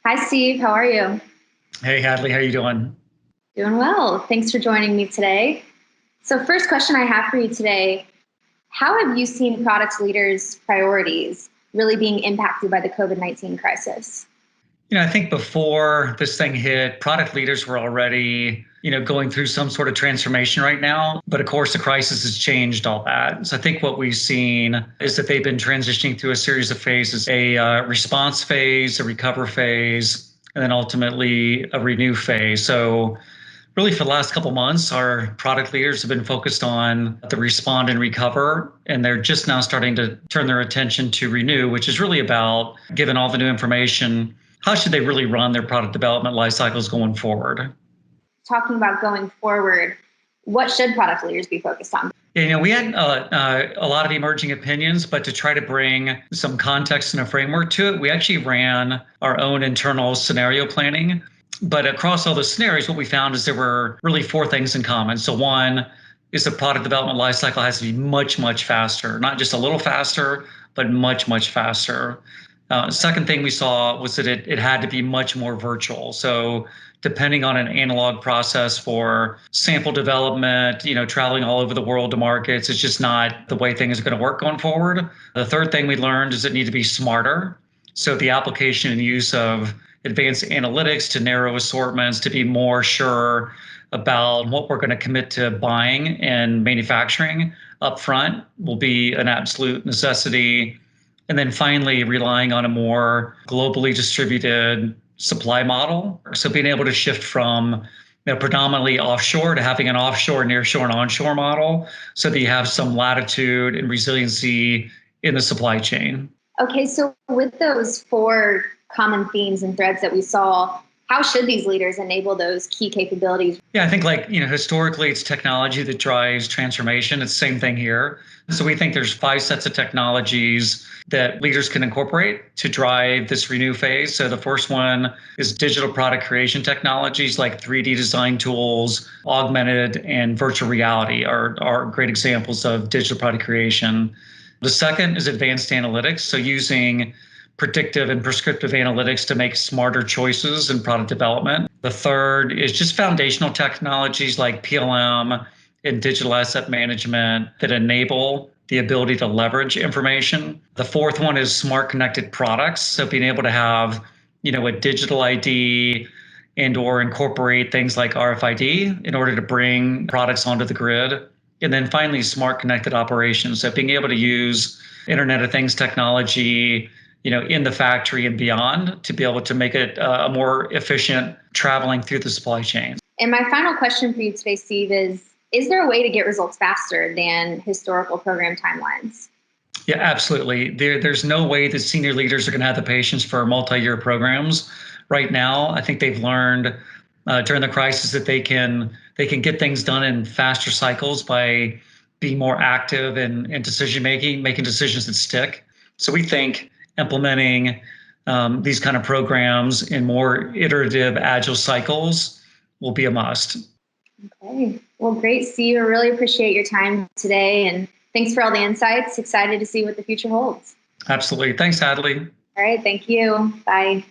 Hi, Steve. How are you? Hey, Hadley, how you doing? Doing well. Thanks for joining me today. So, first question I have for you today: how have you seen product leaders' priorities really being impacted by the COVID-19 crisis? I think before this thing hit, product leaders were already, going through some sort of transformation right now. But of course, the crisis has changed all that. So I think what we've seen is that they've been transitioning through a series of phases: a response phase, a recover phase, and then ultimately a renew phase. So really for the last couple months, our product leaders have been focused on the respond and recover, and they're just now starting to turn their attention to renew, which is really about, given all the new information, how should they really run their product development life cycles going forward? Talking about going forward, what should product leaders be focused on? Yeah, we had a lot of emerging opinions, but to try to bring some context and a framework to it, we actually ran our own internal scenario planning. But across all the scenarios, what we found is there were really four things in common. So one is the product development lifecycle has to be much, much faster, not just a little faster, but much, much faster. Second thing we saw was that it had to be much more virtual. So depending on an analog process for sample development, traveling all over the world to markets, it's just not the way things are going to work going forward. The third thing we learned is it need to be smarter. So the application and use of advanced analytics to narrow assortments to be more sure about what we're going to commit to buying and manufacturing upfront will be an absolute necessity. And then finally, relying on a more globally distributed supply model. So being able to shift from predominantly offshore to having an offshore, nearshore, and onshore model so that you have some latitude and resiliency in the supply chain. Okay, so with those four common themes and threads that we saw, how should these leaders enable those key capabilities? Yeah, I think historically it's technology that drives transformation. It's the same thing here. So we think there's five sets of technologies that leaders can incorporate to drive this renew phase. So the first one is digital product creation technologies like 3D design tools, augmented and virtual reality are great examples of digital product creation. The second is advanced analytics. So using predictive and prescriptive analytics to make smarter choices in product development. The third is just foundational technologies like PLM and digital asset management that enable the ability to leverage information. The fourth one is smart connected products. So being able to have, a digital ID and or incorporate things like RFID in order to bring products onto the grid. And then finally, smart connected operations. So being able to use Internet of Things technology, in the factory and beyond to be able to make it a more efficient traveling through the supply chain. And my final question for you today, Steve, is there a way to get results faster than historical program timelines? Yeah, absolutely. There's no way that senior leaders are going to have the patience for multi-year programs. Right now, I think they've learned during the crisis that they can get things done in faster cycles by being more active in decision making, making decisions that stick. So we think implementing these kind of programs in more iterative, agile cycles will be a must. Okay. Well, great, Steve. I really appreciate your time today, and thanks for all the insights. Excited to see what the future holds. Absolutely. Thanks, Hadley. All right. Thank you. Bye.